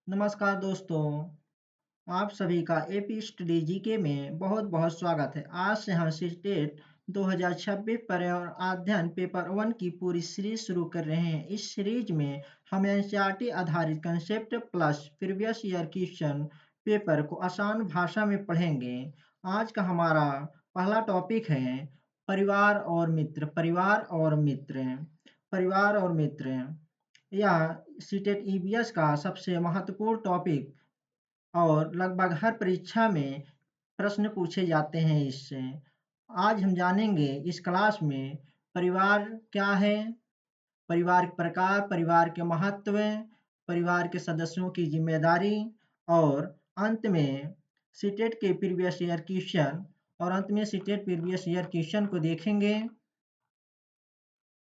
नमस्कार दोस्तों, आप सभी का एपी स्टडी जीके में बहुत-बहुत स्वागत है। आज से हम सीटेट 2026 पर्यावरण अध्ययन पेपर 1 की पूरी सीरीज शुरू कर रहे हैं। इस सीरीज में हम एनसीईआरटी आधारित concept plus previous year question paper को आसान भाषा में पढ़ेंगे। आज का हमारा पहला टॉपिक है परिवार और मित्र। परिवार और मित्र। यह सीटेट ईबीएस का सबसे महत्वपूर्ण टॉपिक और लगभग हर परीक्षा में प्रश्न पूछे जाते हैं इससे। आज हम जानेंगे इस क्लास में परिवार क्या है, परिवार के प्रकार, परिवार के महत्व, परिवार के सदस्यों की जिम्मेदारी और अंत में सीटेट के प्रीवियस ईयर क्वेश्चन को देखेंगे।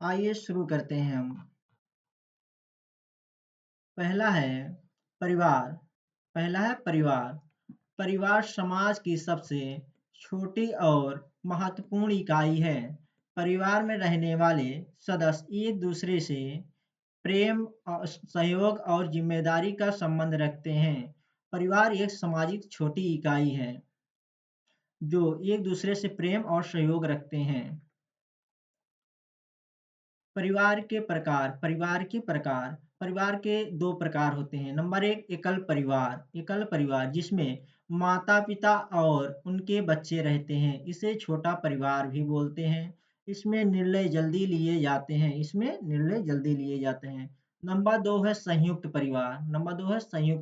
आइए शुरू करते हैं हम। पहला है परिवार। परिवार समाज की सबसे छोटी और महत्वपूर्ण इकाई है। परिवार में रहने वाले सदस्य एक दूसरे से प्रेम, सहयोग और जिम्मेदारी का संबंध रखते हैं। परिवार एक सामाजिक छोटी इकाई है जो एक दूसरे से प्रेम और सहयोग रखते हैं। परिवार के दो प्रकार होते हैं। नंबर एक, एकल परिवार जिसमें माता पिता और उनके बच्चे रहते हैं, इसे छोटा परिवार भी बोलते हैं। इसमें निर्णय जल्दी लिए जाते हैं। नंबर दो है संयुक्त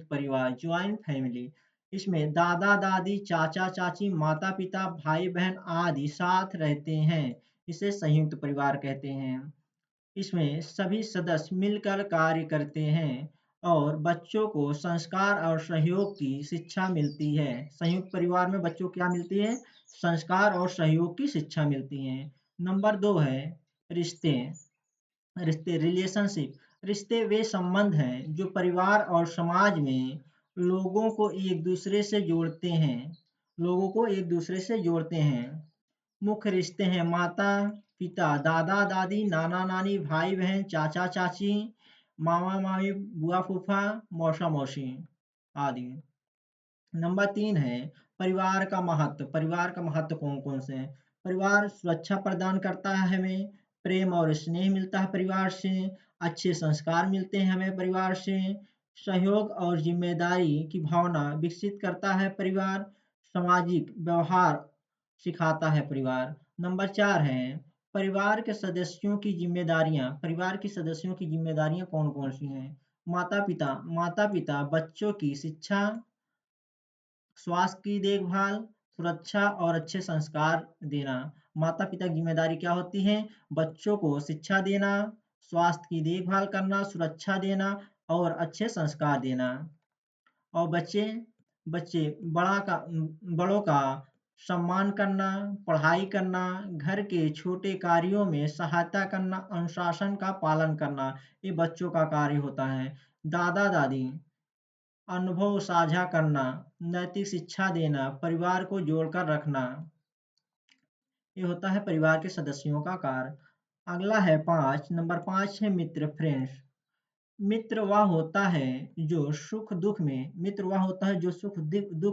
परिवार, ज्वाइंट फैमिली। इसमें दादा दादी, चाचा चाची, माता पिता, भाई बहन आदि साथ रहते हैं, इसे संयुक्त परिवार कहते हैं। इसमें सभी सदस्य मिलकर कार्य करते हैं और बच्चों को संस्कार और सहयोग की शिक्षा मिलती है। संयुक्त परिवार में बच्चों को क्या मिलती है? संस्कार और सहयोग की शिक्षा मिलती है। नंबर दो है रिश्ते। रिश्ते वे संबंध हैं जो परिवार और समाज में लोगों को एक दूसरे से जोड़ते हैं। मुख्य रिश्ते हैं माता पिता, दादा दादी, नाना नानी, भाई बहन, चाचा चाची, मामा मामी, बुआ फूफा, मौसा मौसी आदि। नंबर तीन है परिवार का महत्व कौन कौन से हैं? परिवार सुरक्षा प्रदान करता है हमें, प्रेम और स्नेह मिलता है परिवार से, अच्छे संस्कार मिलते हैं हमें परिवार से, सहयोग और जिम्मेदारी की भावना विकसित करता है परिवार, सामाजिक व्यवहार सिखाता है परिवार। नंबर चार है परिवार के सदस्यों की जिम्मेदारियां कौन कौन सी हैं? माता पिता बच्चों की शिक्षा, स्वास्थ्य की देखभाल, सुरक्षा और अच्छे संस्कार देना। माता पिता की जिम्मेदारी क्या होती है? बच्चों को शिक्षा देना, स्वास्थ्य की देखभाल करना, सुरक्षा देना और अच्छे संस्कार देना। और बच्चे बच्चे बड़ों का सम्मान करना, पढ़ाई करना, घर के छोटे कार्यों में सहायता करना, अनुशासन का पालन करना, ये बच्चों का कार्य होता है। दादा दादी अनुभव साझा करना, नैतिक शिक्षा देना, परिवार को जोड़कर रखना, ये होता है परिवार के सदस्यों का कार्य। अगला है नंबर पाँच है फ्रेंड्स। मित्र वह होता है जो सुख दुख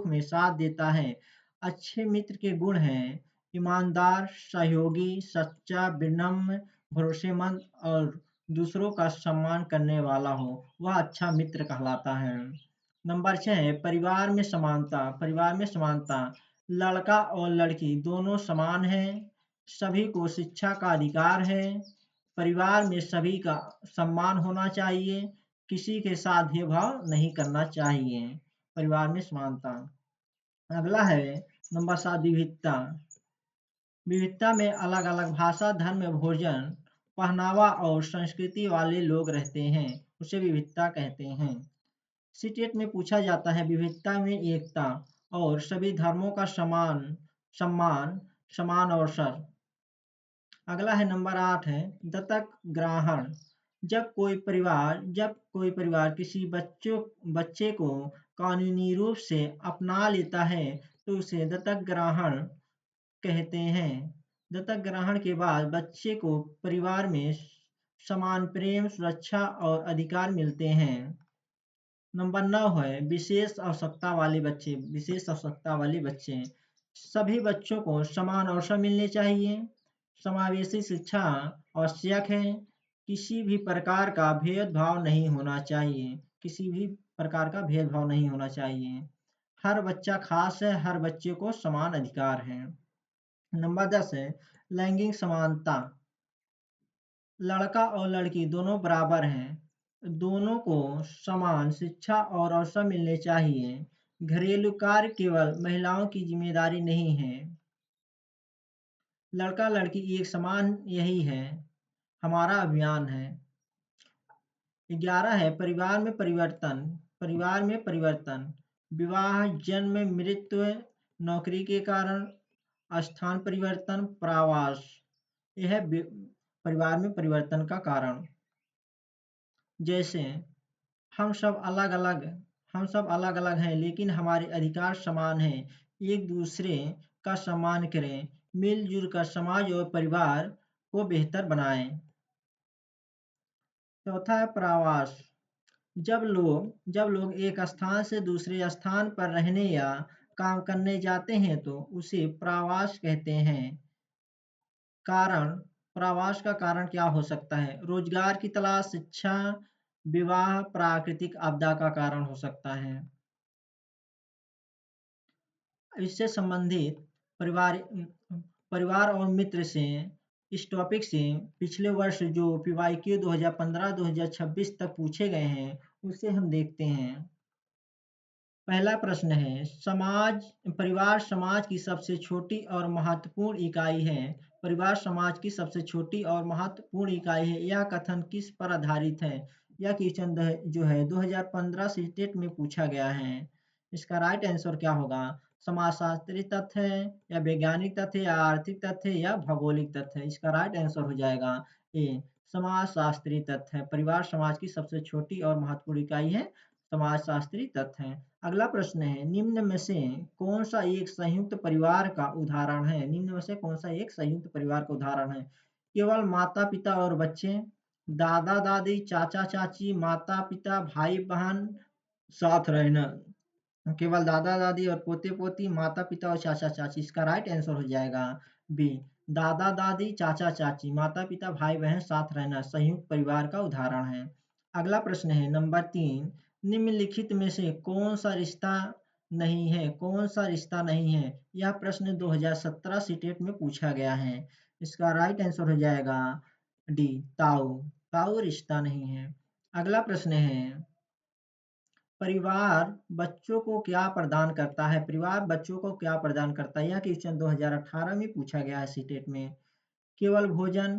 में साथ देता है। अच्छे मित्र के गुण हैं ईमानदार, सहयोगी, सच्चा, विनम्र, भरोसेमंद और दूसरों का सम्मान करने वाला हो, वह अच्छा मित्र कहलाता है। नंबर 6 है परिवार में समानता। लड़का और लड़की दोनों समान हैं, सभी को शिक्षा का अधिकार है, परिवार में सभी का सम्मान होना चाहिए, किसी के साथ भेदभाव नहीं करना चाहिए। परिवार में समानता। अगला है नंबर 7 विविधता में अलग अलग भाषा, धर्म, भोजन, पहनावा और संस्कृति वाले लोग रहते हैं, उसे विविधता कहते हैं। सीटेट में पूछा जाता है विविधता में एकता और सभी धर्मों का समान अवसर। अगला है नंबर 8 है दत्तक ग्रहण। जब कोई परिवार किसी बच्चे को कानूनी रूप से अपना लेता है तो उसे दत्तक ग्रहण कहते हैं। दत्तक ग्रहण के बाद बच्चे को परिवार में समान प्रेम, सुरक्षा और अधिकार मिलते हैं। नंबर 9 है विशेष आवश्यकता वाले बच्चे। विशेष आवश्यकता वाले बच्चे, सभी बच्चों को समान अवसर मिलने चाहिए। समावेशी शिक्षा आवश्यक है। किसी भी प्रकार का भेदभाव नहीं होना चाहिए। किसी भी प्रकार का भेदभाव नहीं होना चाहिए। हर बच्चा खास है, हर बच्चे को समान अधिकार है। नंबर 10 है लैंगिक समानता। लड़का और लड़की दोनों बराबर हैं। दोनों को समान शिक्षा और अवसर मिलने चाहिए। घरेलू कार्य केवल महिलाओं की जिम्मेदारी नहीं है। लड़का लड़की एक समान यही है, हमारा अभियान है। 11 है परिवार में परिवर्तन। परिवार में परिवर्तन, विवाह, जन्म, मृत्यु, नौकरी के कारण, स्थान परिवर्तन, प्रवास, यह परिवार में परिवर्तन का कारण। जैसे हम सब अलग अलग हम सब अलग अलग हैं लेकिन हमारे अधिकार समान हैं। एक दूसरे का सम्मान करें, मिलजुल कर समाज और परिवार को बेहतर बनाएं। चौथा है प्रवास। जब लोग एक स्थान से दूसरे स्थान पर रहने या काम करने जाते हैं तो उसे प्रवास कहते हैं। कारण, प्रवास का कारण क्या हो सकता है? रोजगार की तलाश, शिक्षा, विवाह, प्राकृतिक आपदा का कारण हो सकता है। इससे संबंधित परिवार परिवार और मित्र से इस टॉपिक से पिछले वर्ष जो पीवाईक्यू 2015-2026 तक पूछे गए हैं उसे हम देखते हैं। पहला प्रश्न है परिवार समाज की सबसे छोटी और महत्वपूर्ण इकाई है। परिवार समाज की सबसे छोटी और महत्वपूर्ण इकाई है। यह कथन किस पर आधारित है? यह क्वेश्चन जो है 2015 सीटेट में पूछा गया है। इसका राइट आंसर क्या होगा? समाजशास्त्री तथ्य है या वैज्ञानिक तथ्य या आर्थिक तथ्य या भौगोलिक तथ्य? इसका राइट आंसर हो जाएगा ए, समाजशास्त्री तथ्य है। परिवार समाज की सबसे छोटी और महत्वपूर्ण इकाई है, समाजशास्त्री तथ्य है। अगला प्रश्न है निम्न में से कौन सा एक संयुक्त परिवार का उदाहरण है? निम्न में से कौन सा एक संयुक्त परिवार का उदाहरण है? केवल माता पिता और बच्चे, दादा दादी, चाचा चाची, माता पिता, भाई बहन साथ रहना। केवल दादा दादी और पोते पोती, माता पिता और चाचा चाची। इसका राइट आंसर हो जाएगा बी, दादा दादी, चाचा चाची, माता पिता, भाई बहन साथ रहना संयुक्त परिवार का उदाहरण है। अगला प्रश्न है नंबर 3, निम्नलिखित में से कौन सा रिश्ता नहीं है? कौन सा रिश्ता नहीं है? यह प्रश्न 2017 सीटेट में पूछा गया है। इसका राइट आंसर हो जाएगा डी, ताऊ। ताऊ रिश्ता नहीं है। अगला प्रश्न है परिवार बच्चों को क्या प्रदान करता है? परिवार बच्चों को क्या प्रदान करता है? यह क्वेश्चन 2018 में पूछा गया है सीटेट में। केवल भोजन,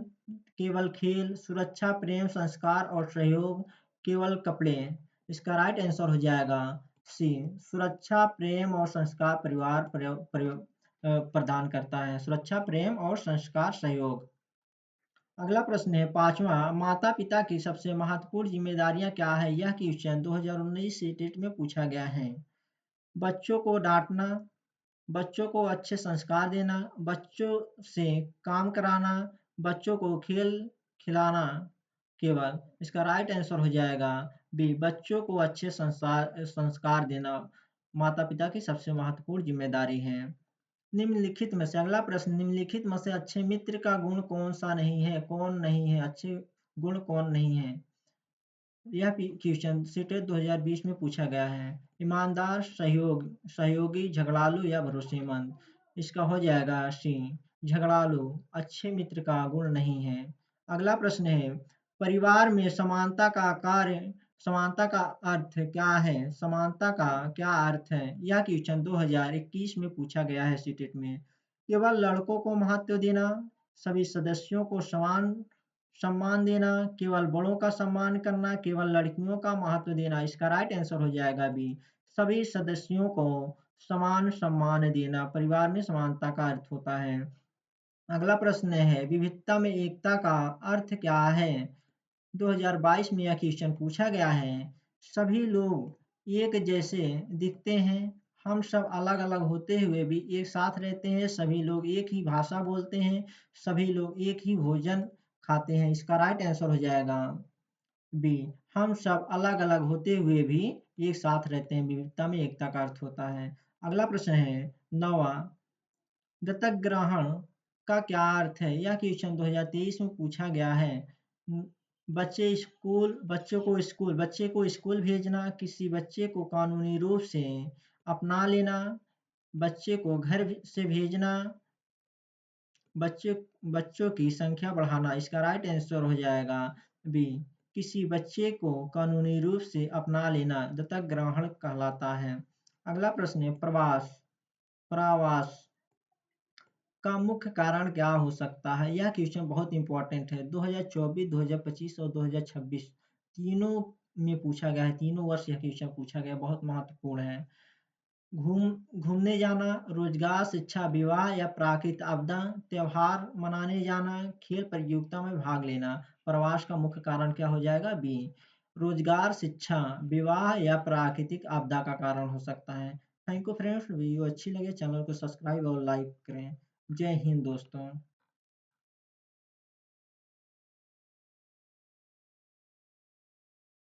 केवल खेल, सुरक्षा, प्रेम, संस्कार और सहयोग, केवल कपड़े। इसका राइट आंसर हो जाएगा सी, सुरक्षा, प्रेम और संस्कार परिवार प्रदान करता है। सुरक्षा, प्रेम और संस्कार, सहयोग। अगला प्रश्न है 5वां, माता पिता की सबसे महत्वपूर्ण जिम्मेदारियां क्या है? यह क्वेश्चन 2019 सीटेट में पूछा गया है। बच्चों को डांटना, बच्चों को अच्छे संस्कार देना, बच्चों से काम कराना, बच्चों को खेल खिलाना केवल। इसका राइट आंसर हो जाएगा बी, बच्चों को अच्छे संस्कार देना माता पिता की सबसे महत्वपूर्ण जिम्मेदारी है। निम्नलिखित में से अगला प्रश्न, निम्नलिखित में से अच्छे मित्र का गुण कौन सा नहीं है? कौन नहीं है? अच्छे गुण कौन नहीं है? यह क्वेश्चन सीटेट 2020 में पूछा गया है। ईमानदार, सहयोगी, झगड़ालू या भरोसेमंद। इसका हो जाएगा सी, झगड़ालू। अच्छे मित्र का गुण नहीं है। अगला प्रश्न है परिवार में समानता का अर्थ क्या है? समानता का क्या अर्थ है? यह क्वेश्चन 2021 में पूछा गया है सीटेट में। केवल लड़कों को महत्व देना, सभी सदस्यों को समान सम्मान देना, केवल बड़ों का सम्मान करना, केवल लड़कियों का महत्व देना। इसका राइट आंसर हो जाएगा बी, सभी सदस्यों को समान सम्मान देना। परिवार में समानता का अर्थ होता है। अगला प्रश्न है विविधता में एकता का अर्थ क्या है? 2022 में यह क्वेश्चन पूछा गया है। सभी लोग एक जैसे दिखते हैं, हम सब अलग अलग होते हुए भी एक साथ रहते हैं, सभी लोग एक ही भाषा बोलते हैं, सभी लोग एक ही भोजन खाते हैं। इसका राइट आंसर हो जाएगा बी, हम सब अलग-अलग होते हुए भी एक साथ रहते हैं, विविधता में एकता का अर्थ होता है। अगला प्रश्न है 9वां, दत्तक ग्रहण का क्या अर्थ है? यह क्वेश्चन 2023 में पूछा गया है। उम, बच्चे को स्कूल भेजना, किसी बच्चे को कानूनी रूप से अपना लेना, बच्चे को घर से भेजना, बच्चे बच्चों की संख्या बढ़ाना। इसका राइट आंसर हो जाएगा बी, किसी बच्चे को कानूनी रूप से अपना लेना दत्तक ग्रहण कहलाता है। अगला प्रश्न है प्रवास का मुख्य कारण क्या हो सकता है? यह क्वेश्चन बहुत इंपॉर्टेंट है। 2024, 2025 और 2026 तीनों में पूछा गया है। तीनों वर्ष यह क्वेश्चन पूछा गया है, बहुत महत्वपूर्ण है। घूमने जाना, रोजगार, शिक्षा, विवाह या प्राकृतिक आपदा, त्योहार मनाने जाना, खेल प्रतियोगिता में भाग लेना। प्रवास का मुख्य कारण क्या हो जाएगा? बी, रोजगार, शिक्षा, विवाह या प्राकृतिक आपदा का कारण हो सकता है। थैंक यू फ्रेंड्स, वीडियो अच्छी लगे चैनल को सब्सक्राइब और लाइक करें। जय हिंद दोस्तों।